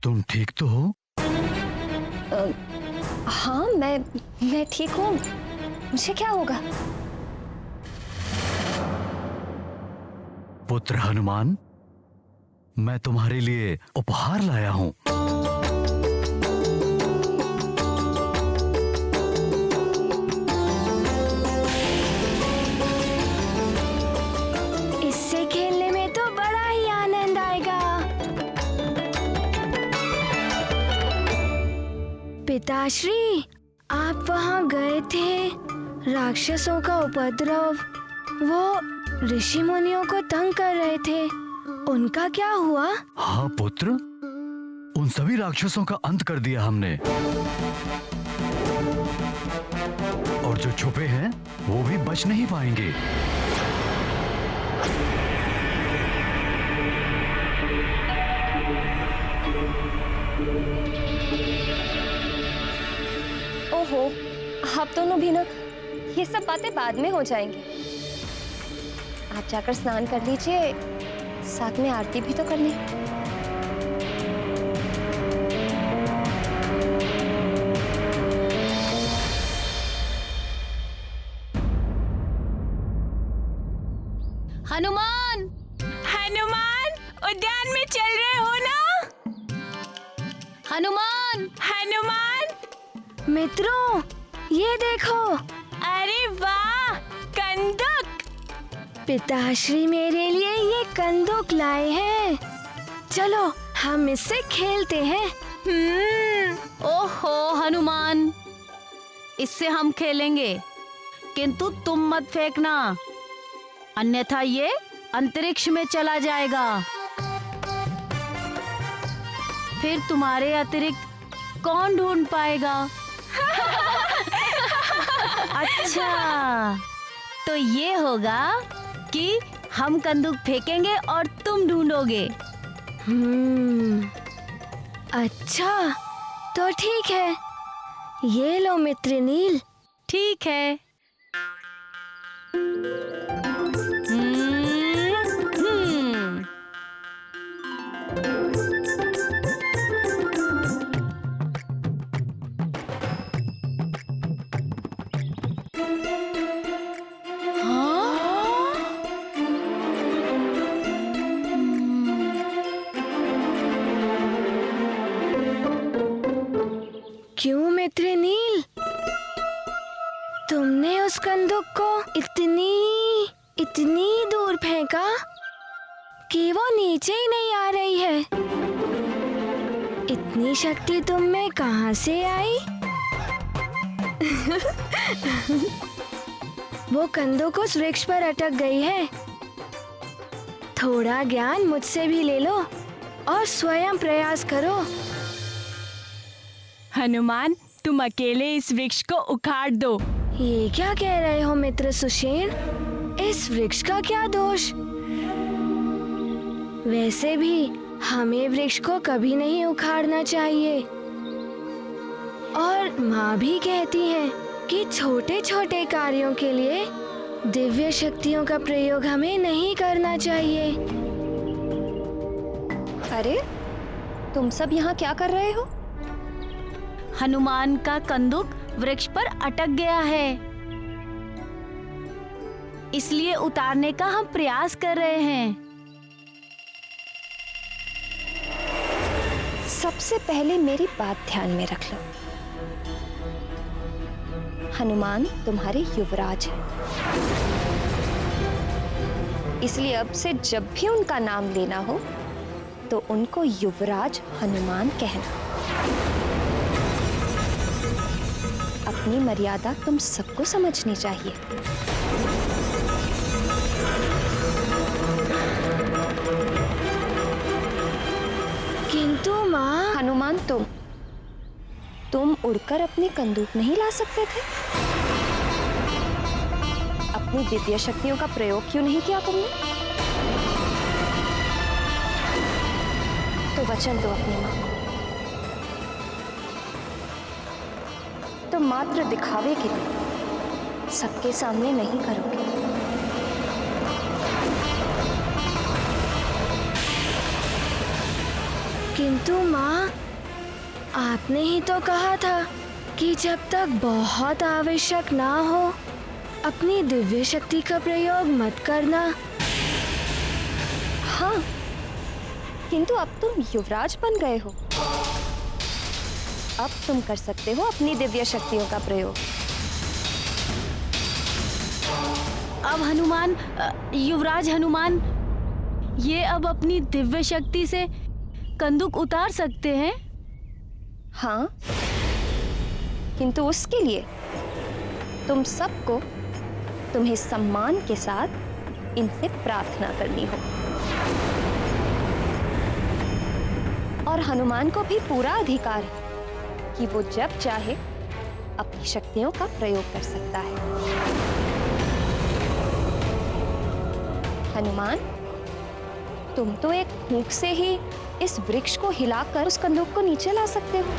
तुम ठीक तो हो? हाँ, मैं ठीक हूँ। मुझे क्या होगा? पुत्र हनुमान, मैं तुम्हारे लिए उपहार लाया हूं। इससे खेलने में तो बड़ा ही आनंद आएगा। पिताश्री, आप वहाँ गए थे, राक्षसों का उपद्रव, वो ऋषि मुनियों को तंग कर रहे थे, उनका क्या हुआ? हाँ पुत्र, उन सभी राक्षसों का अंत कर दिया हमने, और जो छुपे हैं वो भी बच नहीं पाएंगे। ओहो, आप दोनों भी ना, ये सब बातें बाद में हो जाएंगी। आप जाकर स्नान कर लीजिए, साथ में आरती भी तो करनी। हनुमान, हनुमान, उद्यान में चल रहे हो ना? हनुमान, हनुमान। मित्रों, ये देखो। अरे वाह, कंदुक। पिताश्री मेरे लिए ये कंदुक लाए हैं। चलो हम इससे खेलते हैं। ओहो हनुमान, इससे हम खेलेंगे, किंतु तुम मत फेंकना, अन्यथा ये अंतरिक्ष में चला जाएगा। फिर तुम्हारे अतिरिक्त कौन ढूंढ पाएगा? अच्छा, तो ये होगा कि हम कंदूक फेंकेंगे और तुम ढूंढोगे। अच्छा, तो ठीक है, ये लो मित्र नील। ठीक है। क्यों मित्र नील, तुमने उस कंदूक को इतनी दूर फेंका कि वो नीचे ही नहीं आ रही है। इतनी शक्ति तुम में कहां से आई? वो कंदूक उस वृक्ष पर अटक गई है। थोड़ा ज्ञान मुझसे भी ले लो और स्वयं प्रयास करो। हनुमान, तुम अकेले इस वृक्ष को उखाड़ दो। ये क्या कह रहे हो मित्र सुषेण? इस वृक्ष का क्या दोष? वैसे भी हमें वृक्ष को कभी नहीं उखाड़ना चाहिए। और माँ भी कहती हैं कि छोटे छोटे कार्यों के लिए दिव्य शक्तियों का प्रयोग हमें नहीं करना चाहिए। अरे, तुम सब यहाँ क्या कर रहे हो? हनुमान का कंदूक वृक्ष पर अटक गया है, इसलिए उतारने का हम प्रयास कर रहे हैं। सबसे पहले मेरी बात ध्यान में रख लो। हनुमान तुम्हारे युवराज हैं, इसलिए अब से जब भी उनका नाम लेना हो तो उनको युवराज हनुमान कहना। अपनी मर्यादा तुम सबको समझनी चाहिए। किंतु माँ, हनुमान तुम उड़कर अपनी कंदूक नहीं ला सकते थे? अपनी दिव्य शक्तियों का प्रयोग क्यों नहीं किया तुमने? तो वचन दो अपनी माँ। तो मात्र दिखावे के लिए सबके सामने नहीं करोगे। किंतु माँ, आपने ही तो कहा था कि जब तक बहुत आवश्यक ना हो अपनी दिव्य शक्ति का प्रयोग मत करना। हाँ, किंतु अब तुम युवराज बन गए हो, अब तुम कर सकते हो अपनी दिव्य शक्तियों का प्रयोग। अब हनुमान, युवराज हनुमान, ये अब अपनी दिव्य शक्ति से कंदूक उतार सकते हैं? हाँ, किंतु उसके लिए तुम सबको तुम्हें सम्मान के साथ इनसे प्रार्थना करनी हो, और हनुमान को भी पूरा अधिकार है कि वो जब चाहे अपनी शक्तियों का प्रयोग कर सकता है। हनुमान, तुम तो एक फूंक से ही इस वृक्ष को हिलाकर उस कंदूक को नीचे ला सकते हो।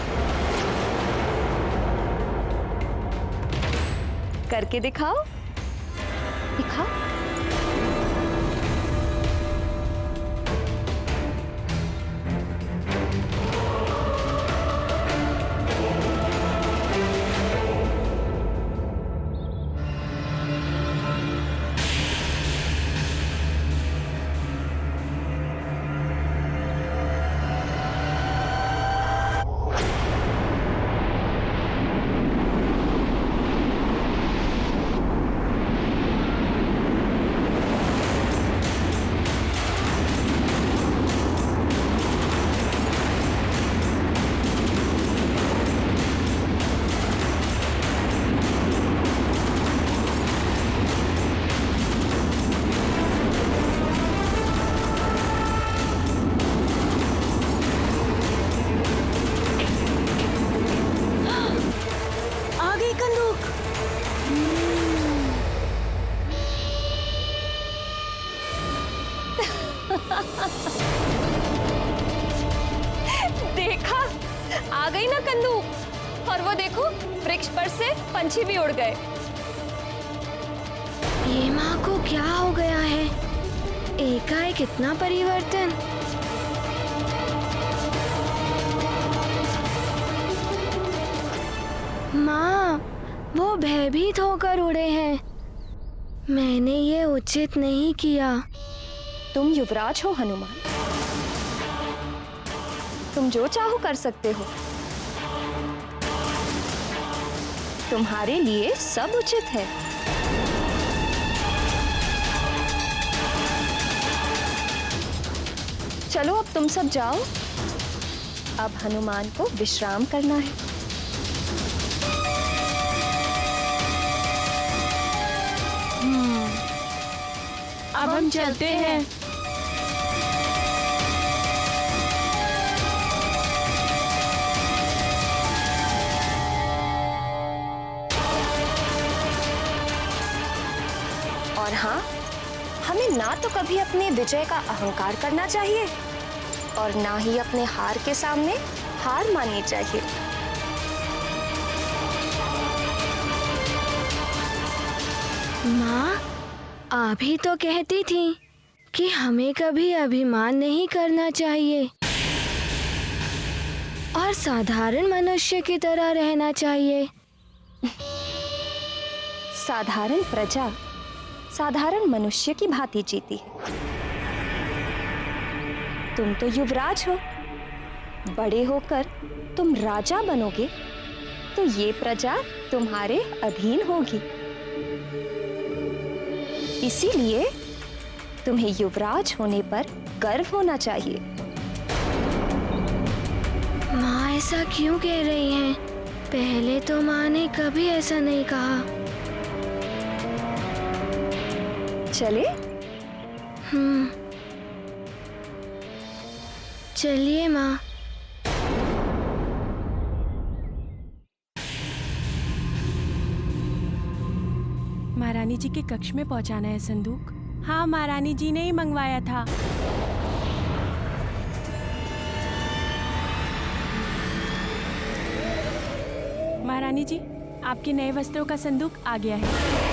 करके दिखाओ, दिखाओ। देखा, आ गई ना कंदूक। और वो देखो, वृक्ष पर से पंछी भी उड़ गए। ये माँ को क्या हो गया है? एकाएक इतना परिवर्तन। माँ, वो भयभीत होकर उड़े हैं। मैंने ये उचित नहीं किया। तुम युवराज हो हनुमान, तुम जो चाहो कर सकते हो। तुम्हारे लिए सब उचित है। चलो अब तुम सब जाओ, अब हनुमान को विश्राम करना है। अब हम चलते हैं। और हाँ, हमें ना तो कभी अपने विजय का अहंकार करना चाहिए और ना ही अपने हार के सामने हार माननी चाहिए। माँ, आप ही तो कहती थी कि हमें कभी अभिमान नहीं करना चाहिए और साधारण मनुष्य की तरह रहना चाहिए। साधारण प्रजा साधारण मनुष्य की भांति जीती है। तुम तो युवराज हो, बड़े होकर तुम राजा बनोगे तो ये प्रजा तुम्हारे अधीन होगी। इसीलिए तुम्हें युवराज होने पर गर्व होना चाहिए। माँ ऐसा क्यों कह रही हैं? पहले तो माँ ने कभी ऐसा नहीं कहा। चले? चलिए माँ। महारानी जी के कक्ष में पहुंचाना है संदूक। हाँ, महारानी जी ने ही मंगवाया था। महारानी जी, आपके नए वस्त्रों का संदूक आ गया है।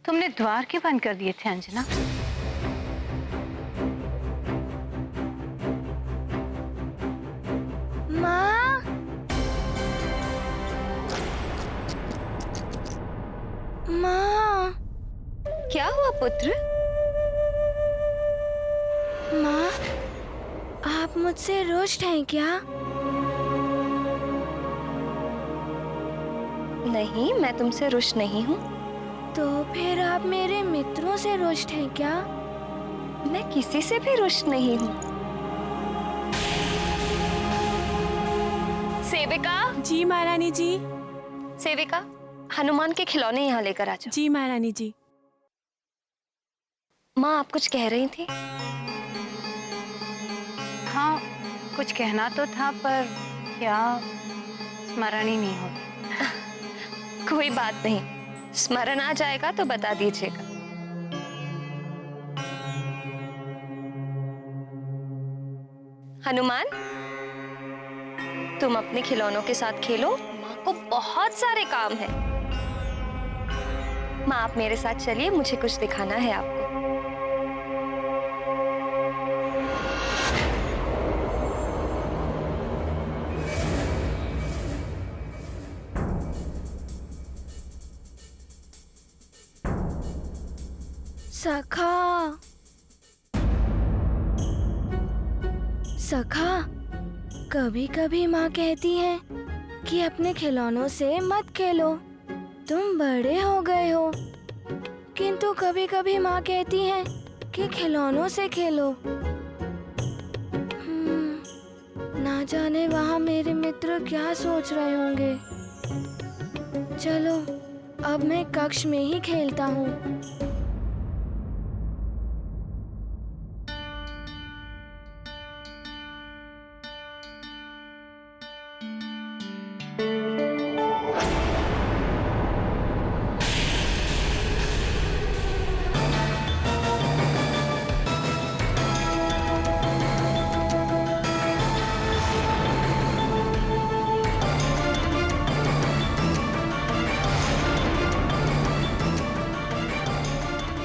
तुमने द्वार क्यों बंद कर दिए थे अंजना? माँ, माँ, क्या हुआ पुत्र? माँ, आप मुझसे रुष्ट हैं क्या? नहीं, मैं तुमसे रुष्ट नहीं हूँ। तो फिर आप मेरे मित्रों से रुष्ट हैं क्या? मैं किसी से भी रुष्ट नहीं हूँ। सेविका, जी महारानी जी। सेविका, हनुमान के खिलौने यहाँ लेकर आ जाओ। जी महारानी जी। माँ, आप कुछ कह रही थी? हाँ, कुछ कहना तो था पर क्या स्मरण ही नहीं होता। कोई बात नहीं, स्मरण आ जाएगा तो बता दीजिएगा। हनुमान, तुम अपने खिलौनों के साथ खेलो, माँ को बहुत सारे काम है। माँ, आप मेरे साथ चलिए, मुझे कुछ दिखाना है आपको। सखा, सखा, कभी कभी माँ कहती है कि अपने खिलौनों से मत खेलो, तुम बड़े हो गए हो। किंतु कभी कभी माँ कहती है कि खिलौनों से खेलो। ना जाने वहाँ मेरे मित्र क्या सोच रहे होंगे। चलो, अब मैं कक्ष में ही खेलता हूँ।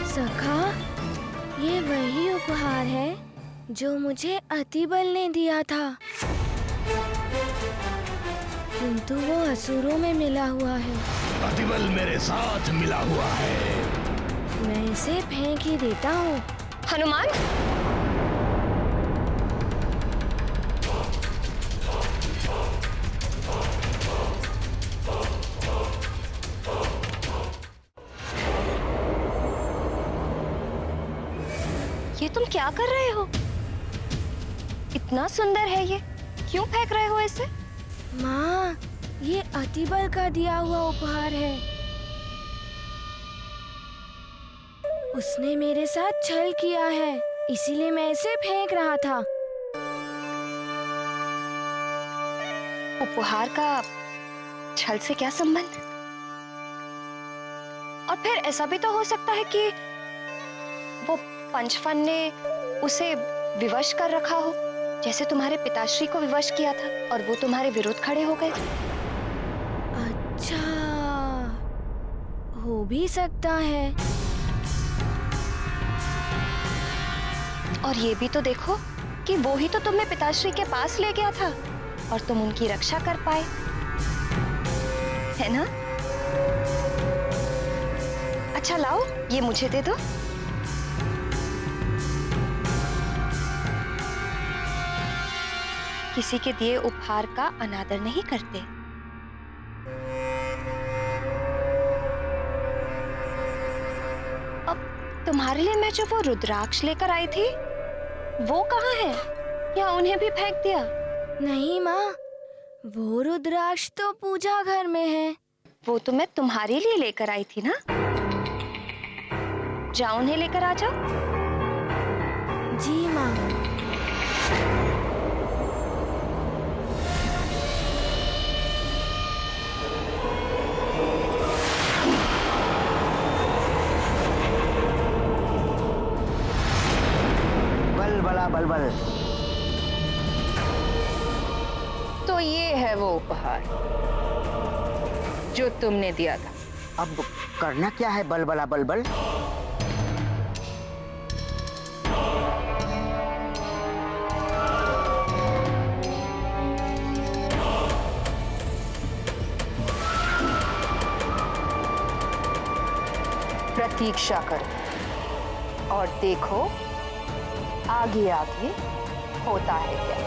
सखा, ये वही उपहार है जो मुझे अतिबल ने दिया था, किंतु वो असुरों में मिला हुआ है। अतिबल मेरे साथ मिला हुआ है। मैं इसे फेंक ही देता हूँ। हनुमान, ये तुम क्या कर रहे हो? इतना सुंदर है ये, क्यों फेंक रहे हो इसे? माँ, ये अतिबल का दिया हुआ उपहार है। उसने मेरे साथ छल किया है, इसीलिए मैं इसे फेंक रहा था। उपहार का छल से क्या संबंध? और फिर ऐसा भी तो हो सकता है कि वो पंचफन ने उसे विवश कर रखा हो, जैसे तुम्हारे पिताश्री को विवश किया था और वो तुम्हारे विरुद्ध खड़े हो गए। अच्छा, हो भी सकता है। और ये भी तो देखो कि वो ही तो तुम्हें पिताश्री के पास ले गया था और तुम उनकी रक्षा कर पाए, है ना? अच्छा लाओ, ये मुझे दे दो। किसी के दिए उपहार का अनादर नहीं करते। अब तुम्हारे लिए मैं जो वो रुद्राक्ष लेकर आई थी, वो कहाँ है? या उन्हें भी फेंक दिया? नहीं माँ, वो रुद्राक्ष तो पूजा घर में है। वो तो मैं तुम्हारे लिए लेकर आई थी ना। जाओ, उन्हें लेकर आ जाओ। जी माँ। बलबला बलबल। तो ये है वो उपहार जो तुमने दिया था। अब करना क्या है बलबला बलबल? प्रतीक्षा करो और देखो आगे आगे होता है क्या।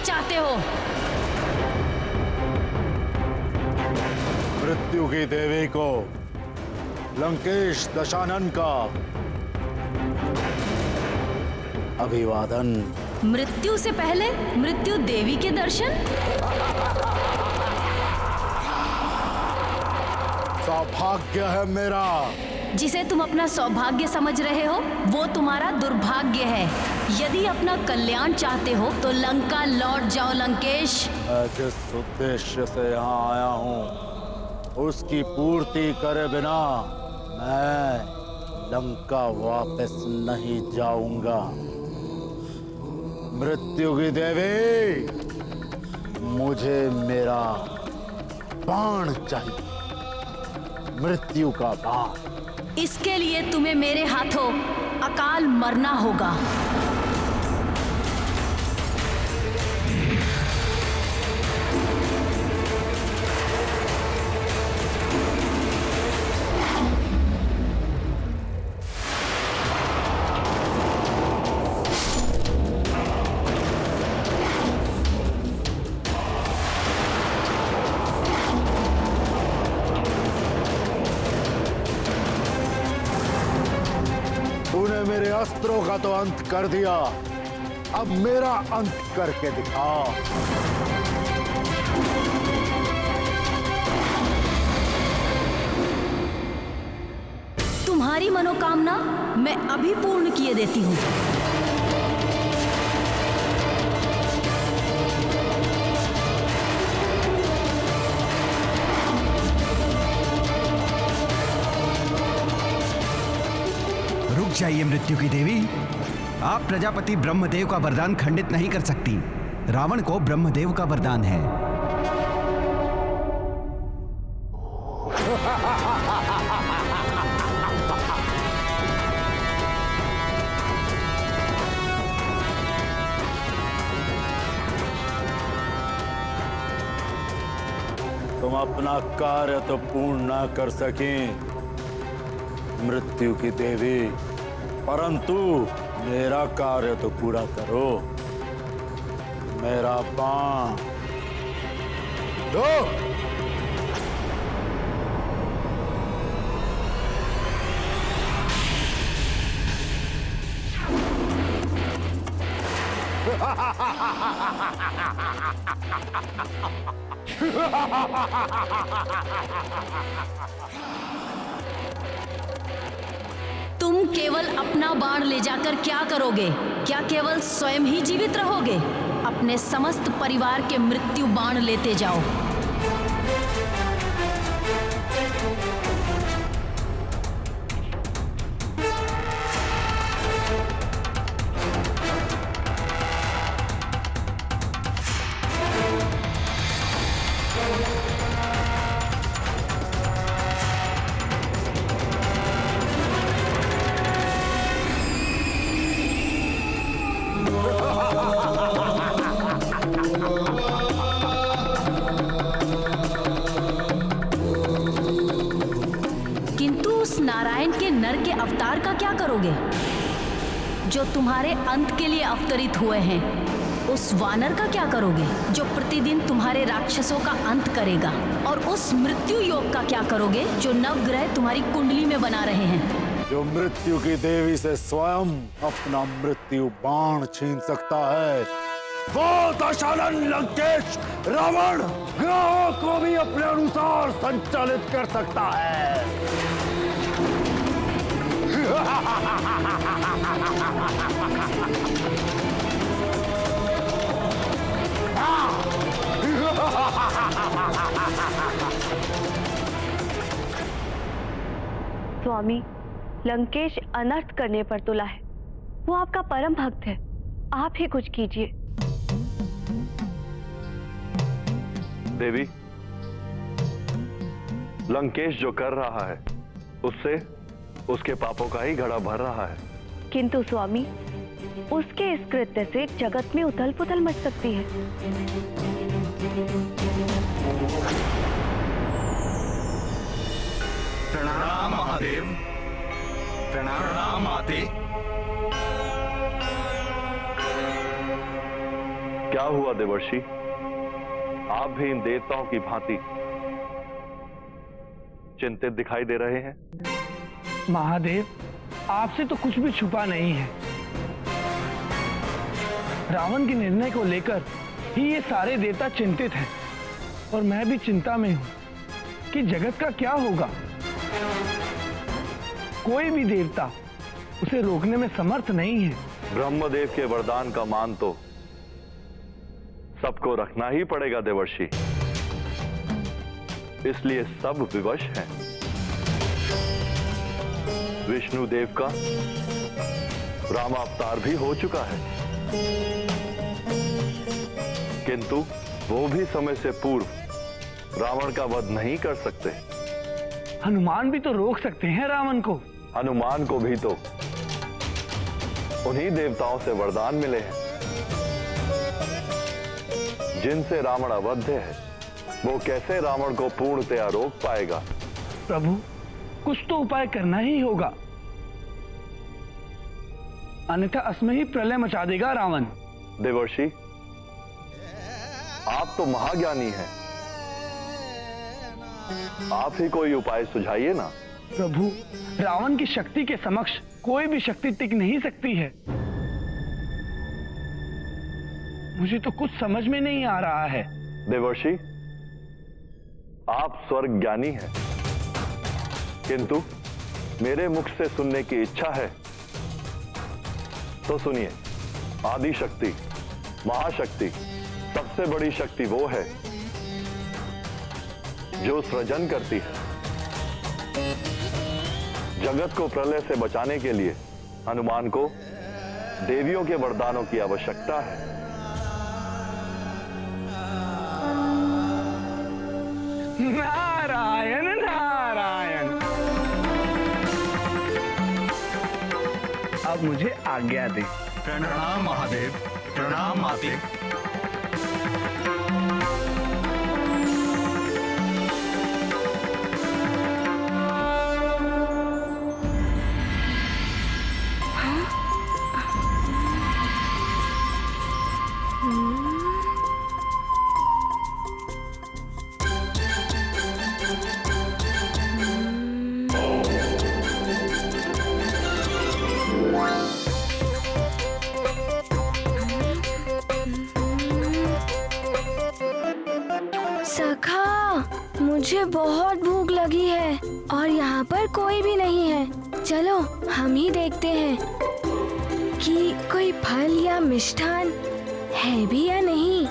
चाहते हो? मृत्यु की देवी को, लंकेश दशानन का अभिवादन। मृत्यु से पहले मृत्यु देवी के दर्शन? सौभाग्य है मेरा। जिसे तुम अपना सौभाग्य समझ रहे हो वो तुम्हारा दुर्भाग्य है। यदि अपना कल्याण चाहते हो तो लंका लौट जाओ लंकेश। जिस उद्देश्य से यहाँ आया हूँ उसकी पूर्ति करे बिना मैं लंका वापस नहीं जाऊंगा। मृत्यु की देवी, मुझे मेरा बाण चाहिए, मृत्यु का बाण। इसके लिए तुम्हें मेरे हाथों अकाल मरना होगा। तूने मेरे अस्त्रों का तो अंत कर दिया, अब मेरा अंत करके दिखा। तुम्हारी मनोकामना मैं अभी पूर्ण किए देती हूँ। रुक जाइए मृत्यु की देवी, आप प्रजापति ब्रह्मदेव का वरदान खंडित नहीं कर सकती। रावण को ब्रह्मदेव का वरदान है। तुम अपना कार्य तो पूर्ण ना कर सके मृत्यु की देवी, परंतु मेरा कार्य तो पूरा करो। मेरा बाण दो। तुम केवल अपना बाण ले जाकर क्या करोगे? क्या केवल स्वयं ही जीवित रहोगे? अपने समस्त परिवार के मृत्यु बाण लेते जाओ। किंतु उस नारायण के नर के अवतार का क्या करोगे जो तुम्हारे अंत के लिए अवतरित हुए हैं, उस वानर का क्या करोगे जो प्रतिदिन तुम्हारे राक्षसों का अंत करेगा? और उस मृत्यु योग का क्या करोगे जो नवग्रह तुम्हारी कुंडली में बना रहे हैं? जो मृत्यु की देवी से स्वयं अपना मृत्यु बाण छीन सकता है, वो दशानन लंकेश रावण ग्रहों को भी अपने अनुसार संचालित कर सकता है। स्वामी, लंकेश अनर्थ करने पर तुला है। वो आपका परम भक्त है, आप ही कुछ कीजिए। देवी, लंकेश जो कर रहा है उससे उसके पापों का ही घड़ा भर रहा है। किंतु स्वामी, उसके इस कृत्य से जगत में उथल पुथल मच सकती है। प्रणाम महादेव। प्रणाम माते। क्या हुआ देवर्षि, आप भी इन देवताओं की भांति चिंतित दिखाई दे रहे हैं? महादेव, आपसे तो कुछ भी छुपा नहीं है। रावण के निर्णय को लेकर ही ये सारे देवता चिंतित हैं, और मैं भी चिंता में हूं कि जगत का क्या होगा। कोई भी देवता उसे रोकने में समर्थ नहीं है। ब्रह्मदेव के वरदान का मान तो सबको रखना ही पड़ेगा देवर्षि, इसलिए सब विवश हैं। विष्णु देव का रामावतार भी हो चुका है, किंतु वो भी समय से पूर्व रावण का वध नहीं कर सकते। हनुमान भी तो रोक सकते हैं रावण को। हनुमान को भी तो उन्हीं देवताओं से वरदान मिले हैं जिनसे रावण अवध्य है। वो कैसे रावण को पूर्णतया रोक पाएगा? प्रभु, कुछ तो उपाय करना ही होगा, अन्यथा असमय ही प्रलय मचा देगा रावण। देवर्षि, आप तो महाज्ञानी हैं, आप ही कोई उपाय सुझाइए ना। प्रभु, रावण की शक्ति के समक्ष कोई भी शक्ति टिक नहीं सकती है। मुझे तो कुछ समझ में नहीं आ रहा है। देवर्षि, आप स्वर्ग ज्ञानी हैं, किंतु मेरे मुख से सुनने की इच्छा है तो सुनिए। आदि शक्ति, महाशक्ति, सबसे बड़ी शक्ति वो है जो सृजन करती है। जगत को प्रलय से बचाने के लिए हनुमान को देवियों के वरदानों की आवश्यकता है। नारायण नारायण। अब मुझे आज्ञा दे। प्रणाम महादेव। प्रणाम माते। मुझे बहुत भूख लगी है और यहाँ पर कोई भी नहीं है। चलो हम ही देखते हैं कि कोई फल या मिष्ठान है भी या नहीं।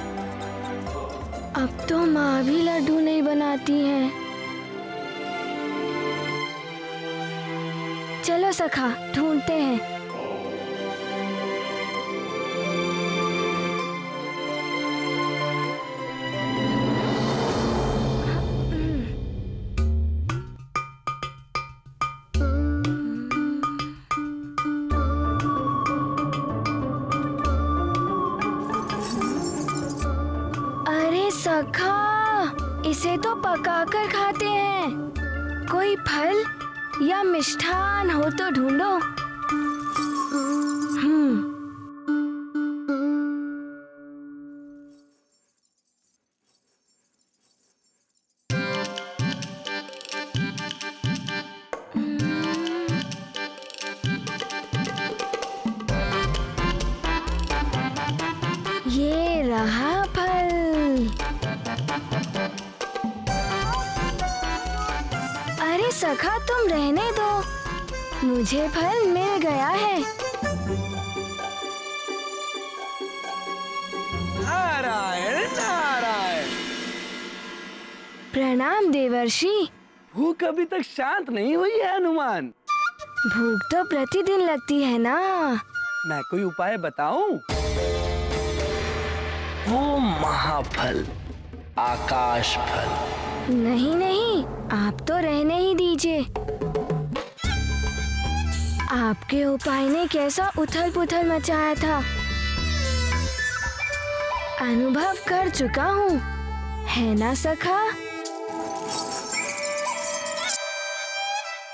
अब तो माँ भी लड्डू नहीं बनाती हैं। चलो सखा, ढूंढते हैं। सखा, इसे तो पकाकर खाते हैं। कोई फल या मिष्ठान हो तो ढूंढो। सखा तुम रहने दो, मुझे फल मिल गया है। नारायण नारायण। प्रणाम देवर्षि। भूख अभी तक शांत नहीं हुई है हनुमान। भूख तो प्रतिदिन लगती है ना। मैं कोई उपाय बताऊं? वो महाफल, आकाश फल। नहीं नहीं, आप तो रहने ही दीजिए। आपके उपाय ने कैसा उथल पुथल मचाया था, अनुभव कर चुका हूँ, है ना सखा?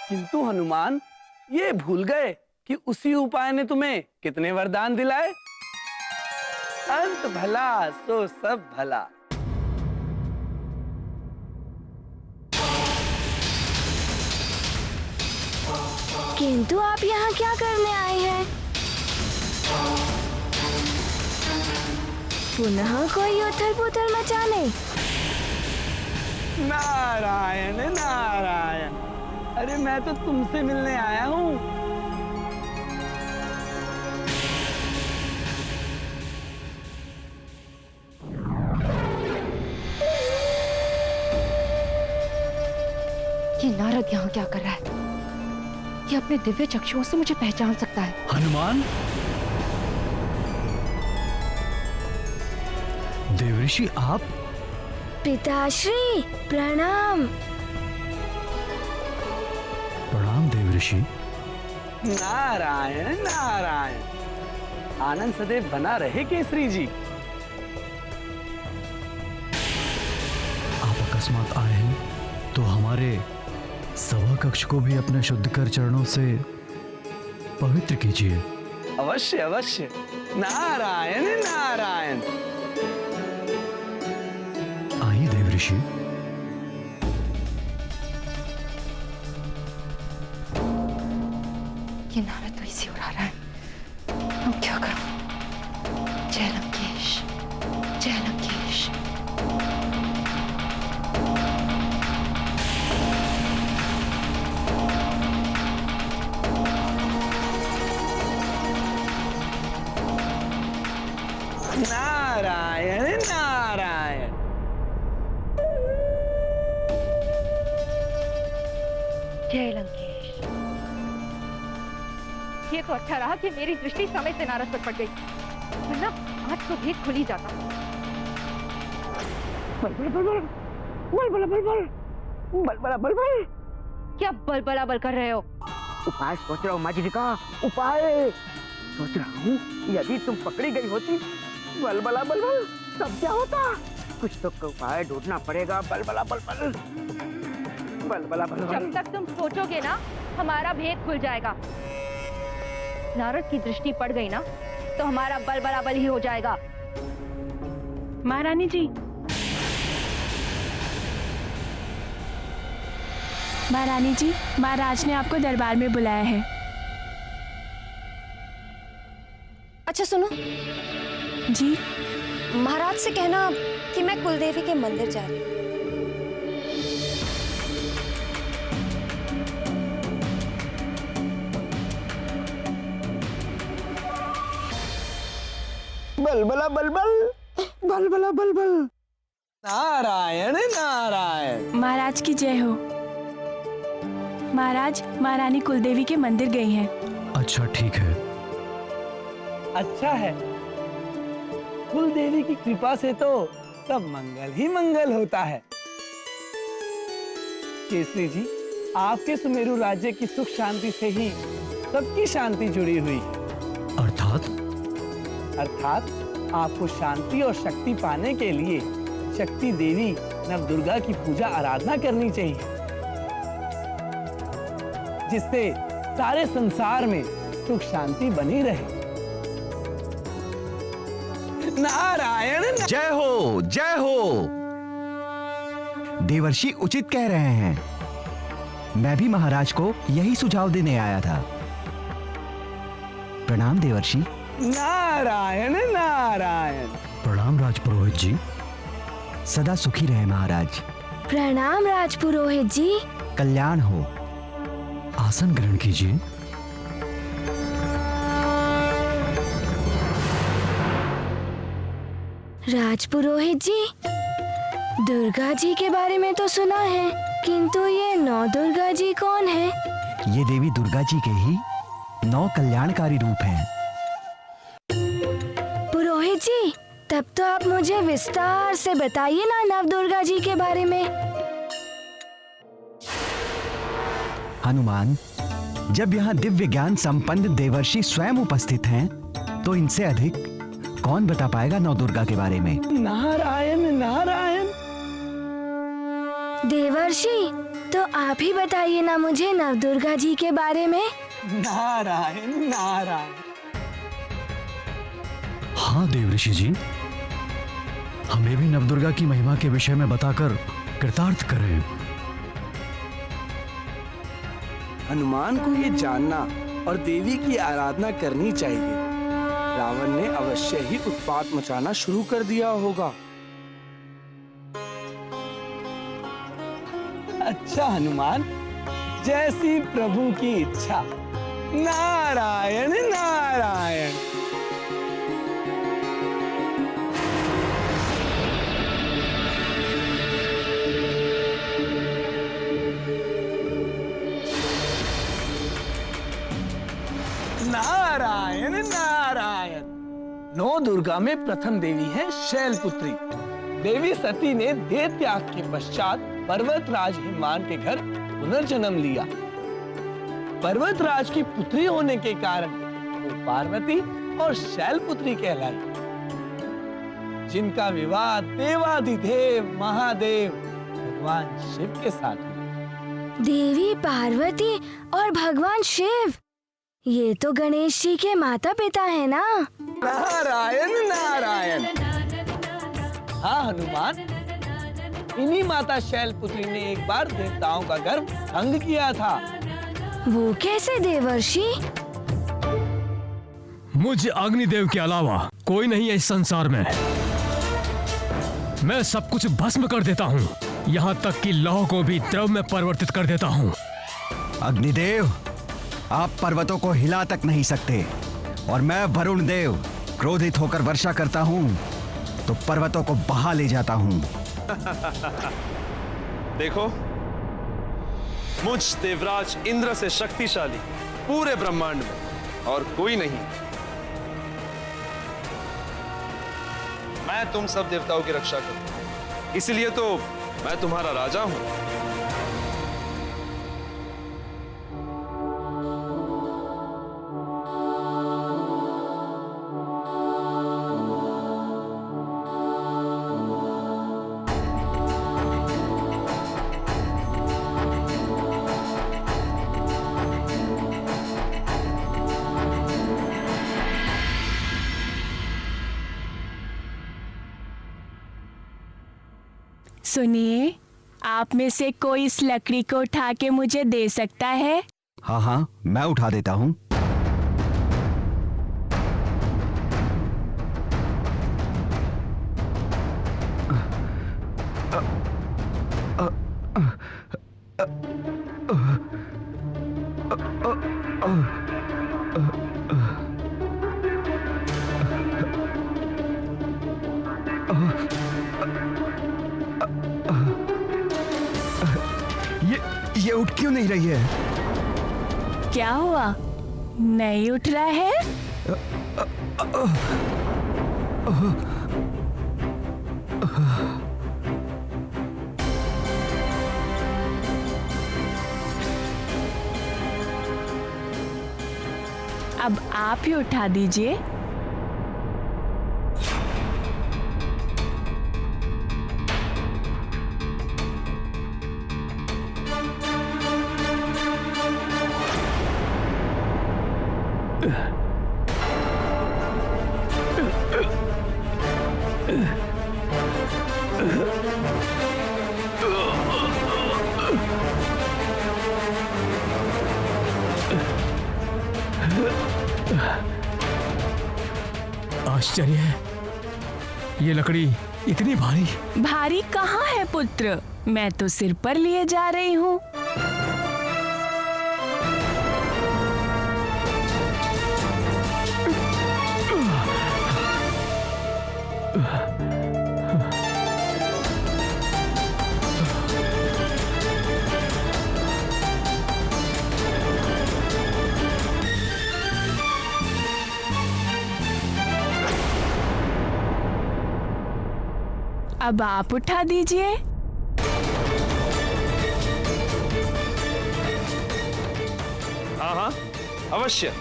किंतु हनुमान, ये भूल गए कि उसी उपाय ने तुम्हें कितने वरदान दिलाए। अंत भला सो सब भला। किंतु आप यहाँ क्या करने आए हैं? पुनः कोई उथल पुथल मचाने? नारायण नारायण। अरे मैं तो तुमसे मिलने आया हूँ। ये नारद यहाँ क्या कर रहा है? ये अपने दिव्य चक्षुओं से मुझे पहचान सकता है। हनुमान, देवर्षि आप? पिताश्री प्रणाम। प्रणाम देवर्षि। नारायण नारायण। आनंद सदैव बना रहे केसरी जी। आप अकस्मात आए हैं तो हमारे सभा कक्ष को भी अपने शुद्ध कर चरणों से पवित्र कीजिए। अवश्य अवश्य। नारायण नारायण। आइए देवर्षि। ये नारद तो इसी उड़ा रहा है। अब क्या करूं? जय लंकेश, जय लंकेश। नारायण नारायण। जय लंकेश। ये तो अच्छा रहा कि मेरी दृष्टि समय से नारद पर पड़ गई, वरना आज तो भेद खुल ही जाता। बल क्या बल बल कर रहे हो? उपाय सोच रहा हूँ माँ जी का। उपाय सोच रहा हूँ, यदि तुम पकड़ी गई होती बल तब क्या होता? कुछ तो उपाय ढूंढना पड़ेगा। बल जब तक तुम सोचोगे ना, हमारा भेद खुल जाएगा। नारद की दृष्टि पड़ गई ना, तो हमारा बल ही हो जाएगा। महारानी जी, महारानी जी, महाराज ने आपको दरबार में बुलाया है। अच्छा सुनो जी। महाराज से कहना कि मैं कुलदेवी के मंदिर जा रही हूँ। बल। नारायण नारायण। महाराज की जय हो। महाराज, महारानी कुलदेवी के मंदिर गई हैं। अच्छा ठीक है। अच्छा है। कुलदेवी की कृपा से तो सब मंगल ही मंगल होता है। केसरी जी, आपके सुमेरु राज्य की सुख शांति से ही सबकी शांति जुड़ी हुई है। अर्थात आपको शांति और शक्ति पाने के लिए शक्ति देवी नवदुर्गा की पूजा आराधना करनी चाहिए, जिससे सारे संसार में सुख शांति बनी रहे। नारायण जय हो, जय हो। देवर्षि उचित कह रहे हैं। मैं भी महाराज को यही सुझाव देने आया था। प्रणाम देवर्षि। नारायण नारायण। प्रणाम राजपुरोहित जी। सदा सुखी रहे महाराज। प्रणाम राजपुरोहित जी। कल्याण हो। आसन ग्रहण कीजिए। राजपुरोहित जी, दुर्गा जी के बारे में तो सुना है, किंतु ये नौ दुर्गा जी कौन है? ये देवी दुर्गा जी के ही 9 कल्याणकारी रूप हैं। पुरोहित जी, तब तो आप मुझे विस्तार से बताइए ना नव दुर्गा जी के बारे में। हनुमान, जब यहाँ दिव्य ज्ञान संपन्न देवर्षि स्वयं उपस्थित हैं, तो इनसे अधिक कौन बता पाएगा नौ दुर्गा के बारे में? नारायण नारायण। देवर्षि, तो आप ही बताइए ना मुझे नव दुर्गा जी के बारे में। नारायण नारायण। हाँ देवऋषि जी, हमें भी नवदुर्गा की महिमा के विषय में बताकर कृतार्थ करें। हनुमान को ये जानना और देवी की आराधना करनी चाहिए। रावण ने अवश्य ही उत्पात मचाना शुरू कर दिया होगा। अच्छा हनुमान, जैसी प्रभु की इच्छा। नारायण नारायण। नारायण नारायण। नौ दुर्गा में प्रथम देवी है शैलपुत्री। देवी सती ने देह त्याग के पश्चात पर्वतराज हिमवान के घर पुनर्जन्म लिया। पर्वतराज की पुत्री होने के कारण वो पार्वती और शैलपुत्री कहलाई, जिनका विवाह देवाधिदेव महादेव भगवान शिव के साथ हुआ। देवी पार्वती और भगवान शिव, ये तो गणेश जी के माता पिता है ना? नारायण नारायण। हाँ हनुमान, इन्हीं माता शैलपुत्री ने एक बार देवताओं का गर्भ भंग किया था। वो कैसे देवर्षि? मुझ अग्निदेव के अलावा कोई नहीं है इस संसार में। मैं सब कुछ भस्म कर देता हूँ, यहाँ तक कि लौह को भी द्रव में परिवर्तित कर देता हूँ। अग्निदेव, आप पर्वतों को हिला तक नहीं सकते, और मैं वरुण देव क्रोधित होकर वर्षा करता हूँ तो पर्वतों को बहा ले जाता हूँ। देखो, मुझ देवराज इंद्र से शक्तिशाली पूरे ब्रह्मांड में और कोई नहीं। मैं तुम सब देवताओं की रक्षा करूं, इसलिए तो मैं तुम्हारा राजा हूं। सुनिए, आप में से कोई इस लकड़ी को उठा के मुझे दे सकता है? हाँ हाँ, मैं उठा देता हूँ। ये उठ क्यों नहीं रही है? क्या हुआ? नहीं उठ रहा है? अब आप ही उठा दीजिए। आश्चर्य है, ये लकड़ी इतनी भारी। भारी कहाँ है पुत्र? मैं तो सिर पर लिए जा रही हूँ। अब आप उठा दीजिए। हाँ हाँ अवश्य,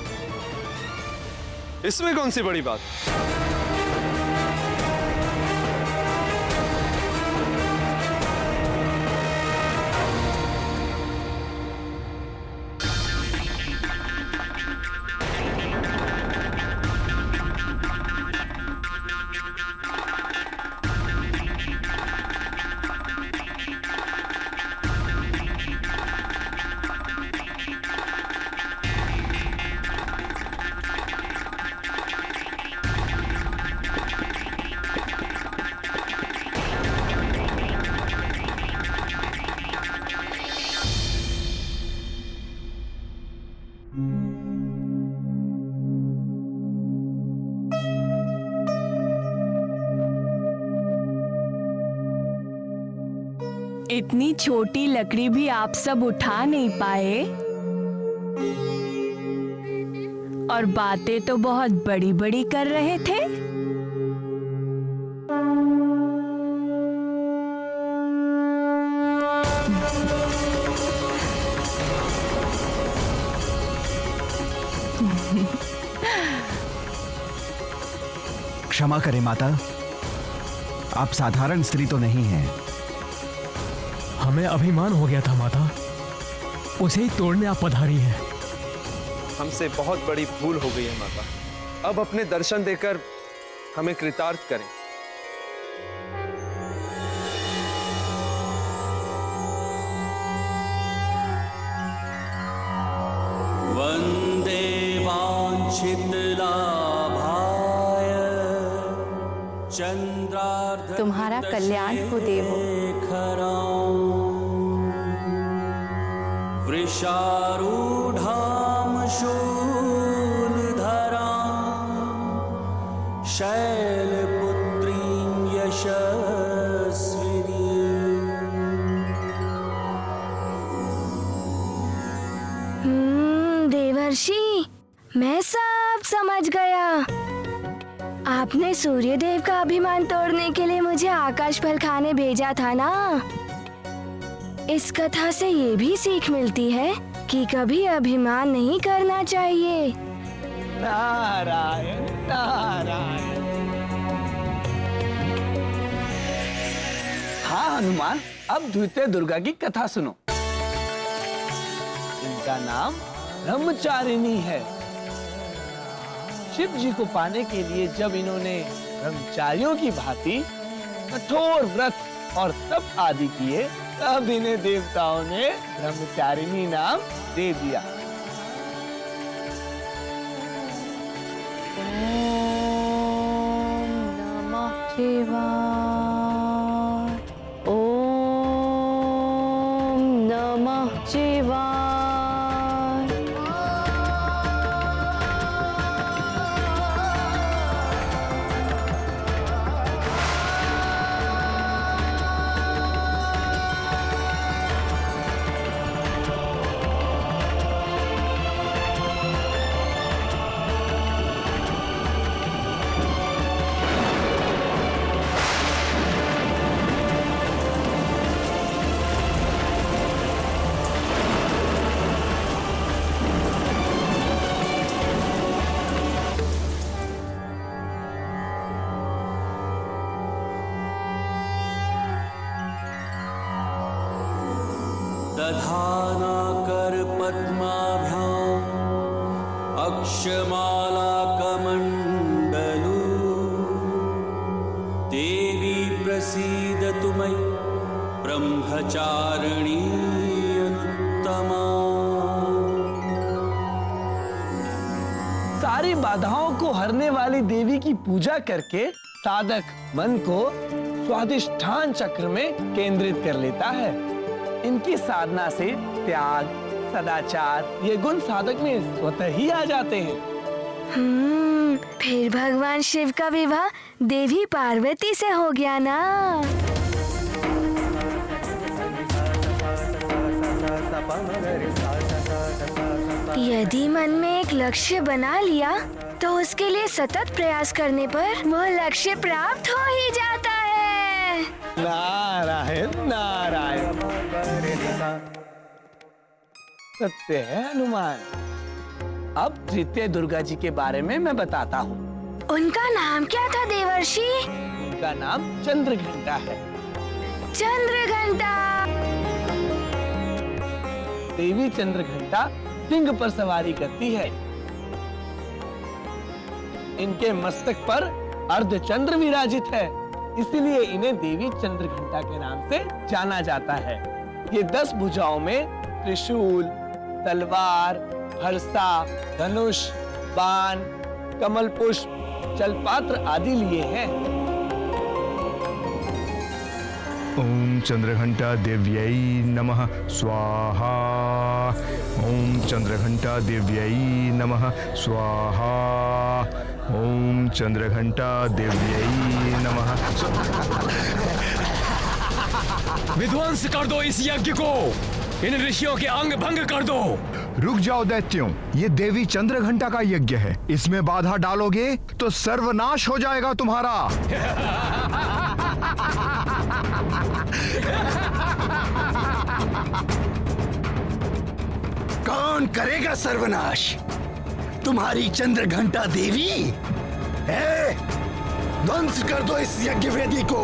इसमें कौन सी बड़ी बात। इतनी छोटी लकड़ी भी आप सब उठा नहीं पाए, और बातें तो बहुत बड़ी बड़ी कर रहे थे। क्षमा करें माता, आप साधारण स्त्री तो नहीं हैं। हमें अभिमान हो गया था माता, उसे ही तोड़ने आप पधारी हैं। हमसे बहुत बड़ी भूल हो गई है माता, अब अपने दर्शन देकर हमें कृतार्थ करें। वंदे वांछित लाभाय चंद्रार्ध तुम्हारा कल्याण हो देवो। वृषारूढ़ाम शूलधरां शैलपुत्रीं यशस्विनी। देवर्षि, मैं सब समझ गया। आपने सूर्यदेव का अभिमान तोड़ने के लिए मुझे आकाश फल खाने भेजा था ना। इस कथा से ये भी सीख मिलती है कि कभी अभिमान नहीं करना चाहिए। नारायण नारायण। हाँ हनुमान, अब द्वितीय दुर्गा की कथा सुनो। इनका नाम ब्रह्मचारिणी है। शिव जी को पाने के लिए जब इन्होंने ब्रह्मचारियों की भांति कठोर व्रत और तप आदि किए, तब इन्हें देवताओं ने ब्रह्मचारिणी नाम दे दिया। ओम नमः शिवाय। ओम नमः शिवाय। दधाना कर पद्माभ्याम अक्षमाला कमंडलू देवी प्रसीदतु मयि ब्रह्मचारिणी अनुत्तमा। सारी बाधाओं को हरने वाली देवी की पूजा करके साधक मन को स्वाधिष्ठान चक्र में केंद्रित कर लेता है। इनकी साधना से त्याग, सदाचार ये गुण साधक में स्वतः ही आ जाते हैं। फिर भगवान शिव का विवाह देवी पार्वती से हो गया ना। यदि मन में एक लक्ष्य बना लिया तो उसके लिए सतत प्रयास करने पर वो लक्ष्य प्राप्त हो ही जाता है। नारायण नारायण। सत्य है हनुमान। अब तृतीय दुर्गा जी के बारे में मैं बताता हूँ। उनका नाम क्या था देवर्षि? उनका नाम चंद्रघंटा है। चंद्रघंटा। देवी चंद्रघंटा सिंह पर सवारी करती है। इनके मस्तक पर अर्धचंद्र विराजित है, इसीलिए इन्हें देवी चंद्रघंटा के नाम से जाना जाता है। ये 10 भुजाओं में त्रिशूल, तलवार, फरसा, धनुष, बाण, कमल पुष्प, जलपात्र आदि लिए हैं। ओम चंद्रघंटा देव्यै नमः स्वाहा। ओम चंद्रघंटा देव्यै नमः स्वाहा। ओम चंद्रघंटा देव्यै नमः। विध्वंस कर दो इस यज्ञ को, इन ऋषियों के अंग भंग कर दो। रुक जाओ दैत्यों, ये देवी चंद्रघंटा का यज्ञ है, इसमें बाधा डालोगे तो सर्वनाश हो जाएगा तुम्हारा। कौन करेगा सर्वनाश? तुम्हारी चंद्रघंटा देवी? ध्वंस कर दो इस यज्ञ वेदी को।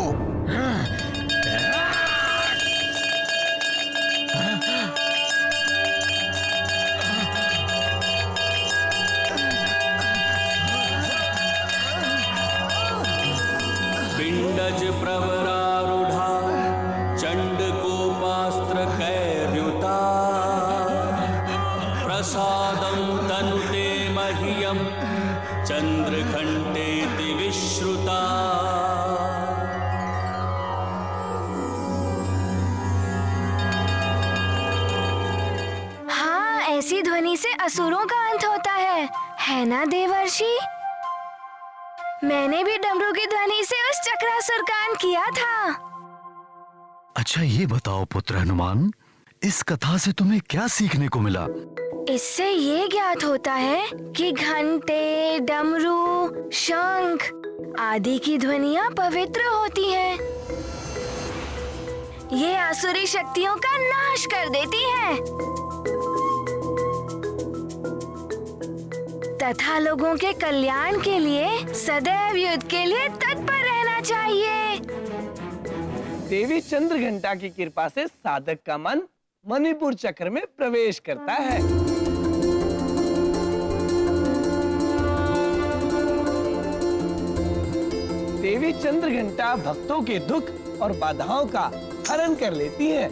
पिंडज प्रवरारूढ़ा चंडकोपास्त्र कैर्युता प्रसादं तनुते मह्यं चंद्रघंटेति विश्रुता। हाँ, ऐसी ध्वनि से असुरों का अंत होता है ना देवर्षि? मैंने भी डमरू की ध्वनि से उस चक्रासुर का अंत किया था। अच्छा ये बताओ पुत्र हनुमान, इस कथा से तुम्हें क्या सीखने को मिला? इससे ये ज्ञात होता है कि घंटे, डमरू, शंख आदि की ध्वनियाँ पवित्र होती हैं। ये आसुरी शक्तियों का नाश कर देती हैं तथा लोगों के कल्याण के लिए सदैव युद्ध के लिए तत्पर रहना चाहिए। देवी चंद्रघंटा की कृपा से साधक का मन मणिपुर चक्र में प्रवेश करता है। देवी चंद्रघंटा भक्तों के दुख और बाधाओं का हरण कर लेती है।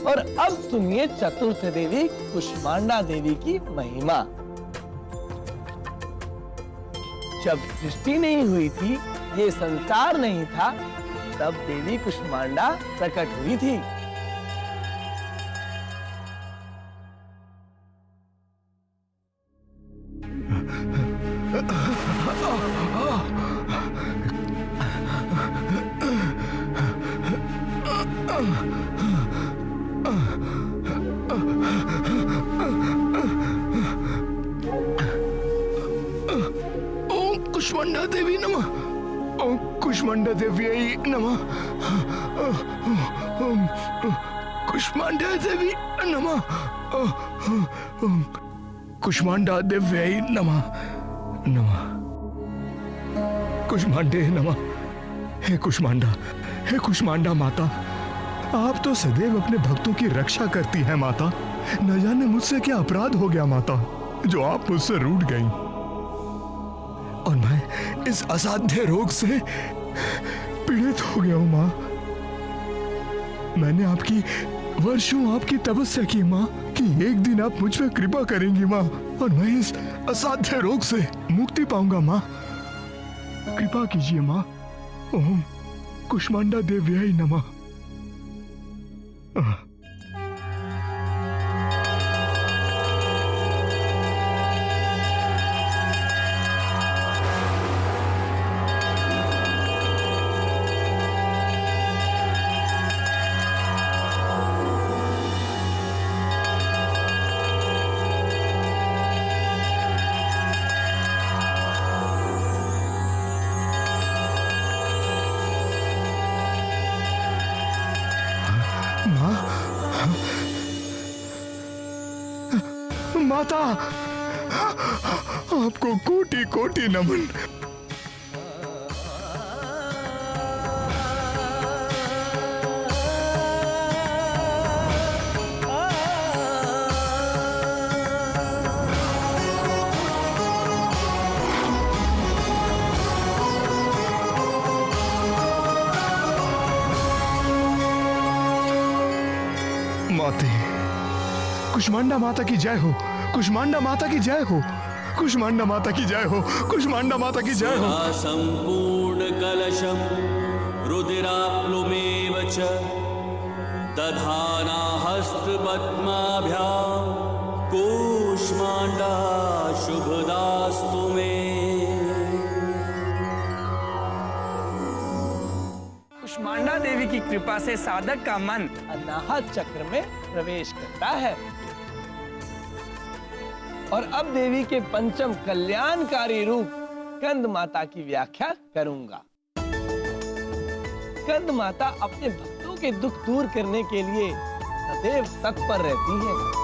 और अब सुनिए चतुर्थ देवी कुष्मांडा देवी की महिमा। जब सृष्टि नहीं हुई थी, ये संसार नहीं था, तब देवी कुष्मांडा प्रकट हुई थी। कुष्मांडा देवी नमः। ओम कुष्मांडा देव्यै नमः। ओम कुष्मांडा देवी नमः। ओम कुष्मांडा देव्यै नमः। नमः कुष्मांडे नमः। हे कुष्मांडा माता, आप तो सदैव अपने भक्तों की रक्षा करती हैं माता। न जाने मुझसे क्या अपराध हो गया माता, जो आप मुझसे रूठ गईं। और मैं इस असाध्य रोग से पीड़ित हो गया हूं माँ। मैंने वर्षों आपकी तपस्या की माँ कि एक दिन आप मुझ पर कृपा करेंगी माँ, और मैं इस असाध्य रोग से मुक्ति पाऊंगा माँ। कृपा कीजिए माँ। ओम कुष्मांडा देव्यै नमः। माँ, माता, आपको कोटि कोटि नमन। माते, कुष्मांडा माता की जय हो, कुष्मांडा माता की जय हो, कुष्मांडा माता की जय हो, कुष्मांडा माता की जय हो। संपूर्ण कलशम रुदिराप्लुमेव च दधाना हस्तपद्माभ्यां कूष्मांडा शुभदास्तु मे। कुष्मांडा देवी की कृपा से साधक का मन अनाहत चक्र में प्रवेश करता है और अब देवी के पंचम कल्याणकारी रूप स्कंद माता की व्याख्या करूंगा। स्कंद माता अपने भक्तों के दुख दूर करने के लिए सदैव तत्पर रहती है।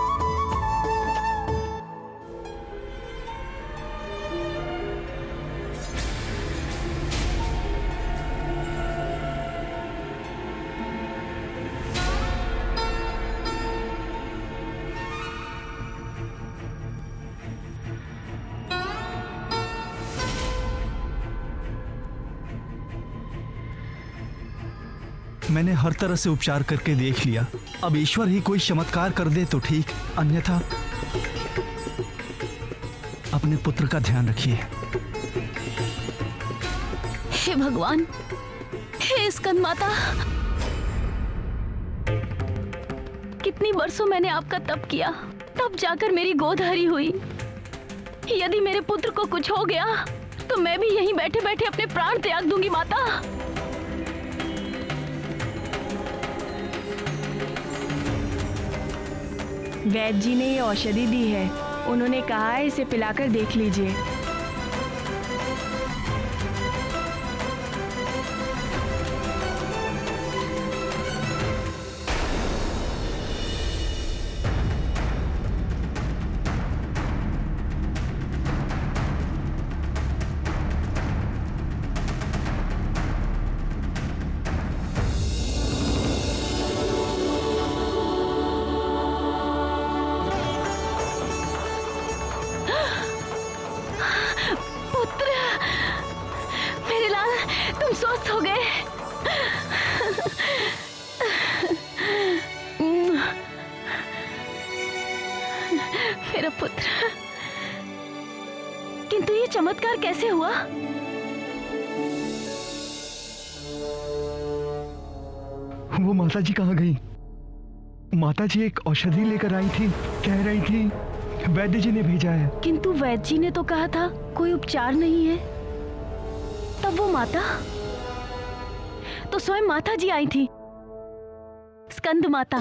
मैंने हर तरह से उपचार करके देख लिया। अब ईश्वर ही कोई चमत्कार कर दे तो ठीक, अन्यथा अपने पुत्र का ध्यान रखिए। हे भगवान, हे स्कंद माता, कितनी बरसों मैंने आपका तप किया, तब जाकर मेरी गोद हरी हुई। यदि मेरे पुत्र को कुछ हो गया तो मैं भी यहीं बैठे बैठे अपने प्राण त्याग दूंगी माता। वैद्य जी ने ये औषधि दी है, उन्होंने कहा है इसे पिलाकर देख लीजिए। स्वस्थ हो गए। मेरा पुत्र, किंतु ये चमत्कार कैसे हुआ? वो माता जी कहाँ गई? माता जी एक औषधि लेकर आई थी, कह रही थी वैद्य जी ने भेजा है। किंतु वैद्य जी ने तो कहा था कोई उपचार नहीं है। तब वो माता तो स्वयं माता जी आई थी, स्कंद माता।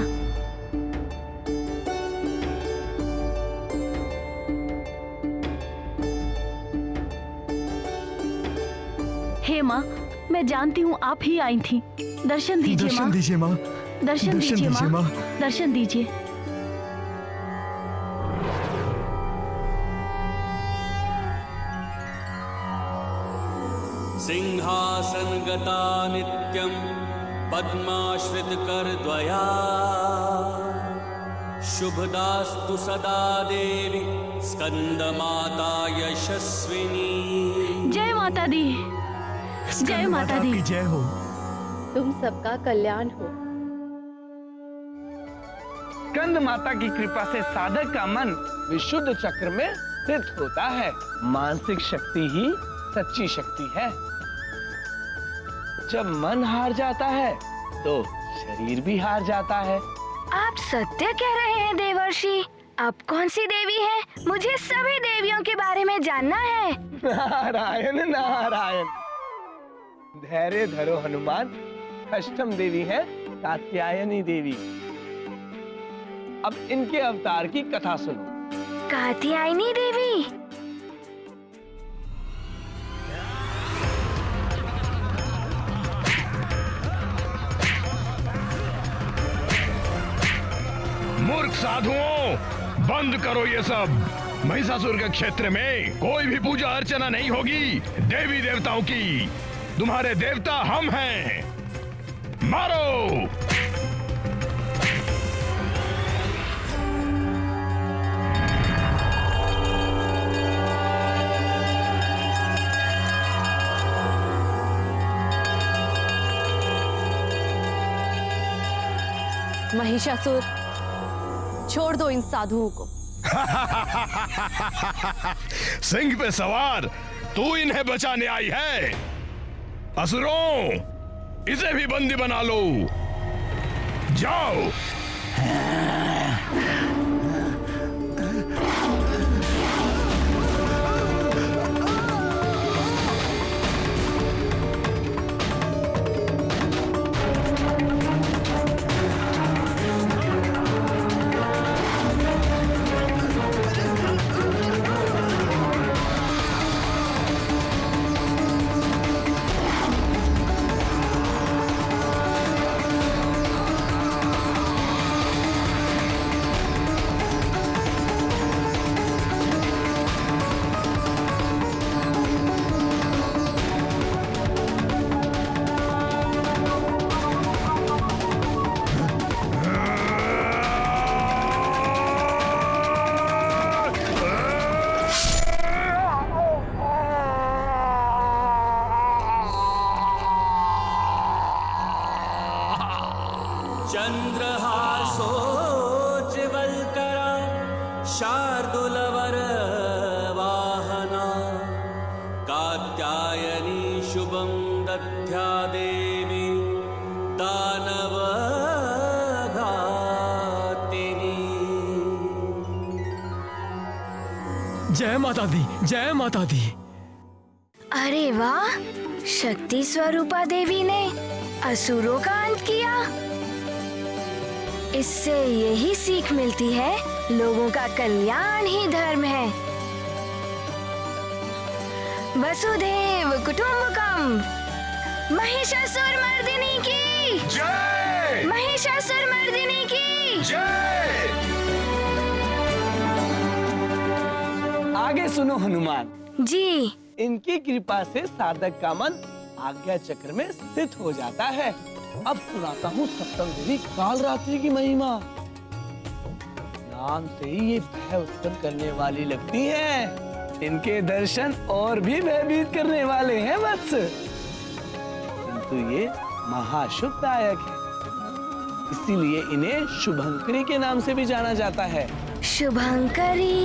हे माँ, मैं जानती हूँ आप ही आई थी। दर्शन दीजिए माँ। दर्शन दीजिए माँ। दर्शन दीजिए माँ। दर्शन दीजिए। सिंहासन गता नित्यं पद्माश्रित कर द्वया शुभदास्तु सदा देवी स्कंद माता यशस्विनी। जय माता दी, जय माता दी। जय हो। तुम सबका कल्याण हो। स्कंद माता की कृपा से साधक का मन विशुद्ध चक्र में स्थित होता है। मानसिक शक्ति ही सच्ची शक्ति है। जब मन हार जाता है तो शरीर भी हार जाता है। आप सत्य कह रहे हैं देवर्षि। अब कौन सी देवी है? मुझे सभी देवियों के बारे में जानना है। नारायण नारायण। धैर्य धरो हनुमान। अष्टम देवी है कात्यायनी देवी। अब इनके अवतार की कथा सुनो। कात्यायनी देवी? साधुओं, बंद करो ये सब। महिषासुर के क्षेत्र में कोई भी पूजा अर्चना नहीं होगी देवी देवताओं की। तुम्हारे देवता हम हैं। मारो। महिषासुर, छोड़ दो इन साधुओं को। सिंह पे सवार तू इन्हें बचाने आई है। असुरों, इसे भी बंदी बना लो। जाओ। चंद्रहासोज्ज्वलकरा शार्दूलवर वाहना कात्यायनी शुभं दध्या देवी दानवघातिनी। जय माता दी, जय माता दी। अरे वाह, शक्ति स्वरूपा देवी ने असुरों का अंत किया। इससे यही सीख मिलती है, लोगों का कल्याण ही धर्म है। वसुधैव कुटुंबकम। महिषासुर मर्दिनी की जय। महिषासुर मर्दिनी की जय। आगे सुनो हनुमान जी। इनकी कृपा से साधक का मन आज्ञा चक्र में स्थित हो जाता है। अब सुनाता हूँ सप्तम देवी कालरात्रि की महिमा। नाम से ही ये भय उत्पन्न करने वाली लगती हैं। इनके दर्शन और भी भयभीत करने वाले हैं वत्स, किंतु ये महाशुभदायक है। इसीलिए इन्हें शुभंकरी के नाम से भी जाना जाता है। शुभंकरी।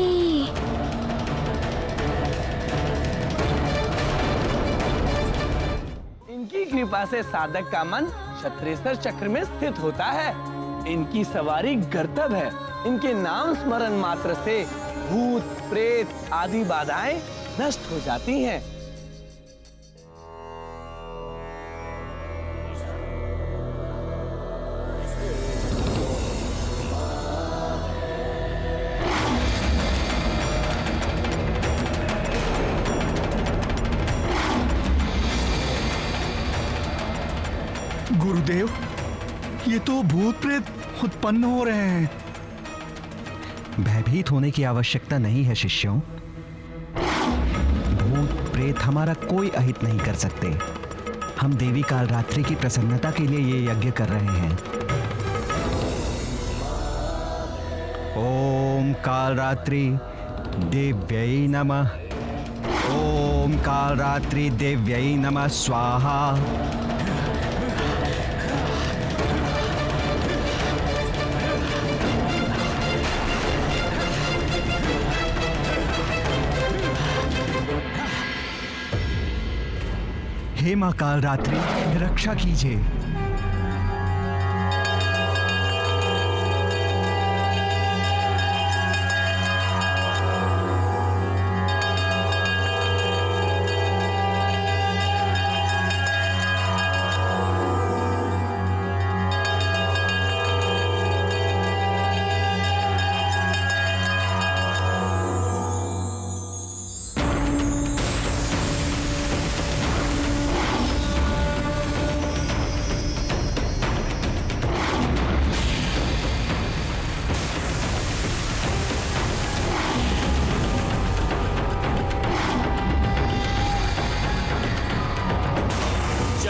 इनकी कृपा से साधक का मन क्षत्रेश्वर चक्र में स्थित होता है। इनकी सवारी गर्तभ है। इनके नाम स्मरण मात्र से भूत प्रेत आदि बाधाएं नष्ट हो जाती हैं। गुरुदेव, ये तो भूत प्रेत उत्पन्न हो रहे हैं। भयभीत होने की आवश्यकता नहीं है शिष्यों। भूत प्रेत हमारा कोई अहित नहीं कर सकते। हम देवी कालरात्रि की प्रसन्नता के लिए ये यज्ञ कर रहे हैं। ओम कालरात्रि देव्यै नमः। ओम कालरात्रि देव्यै नमः स्वाहा। हे मां कालरात्रि, रक्षा कीजिए।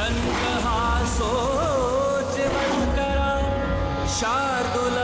दंडहासो जीवनकरा शार्दुल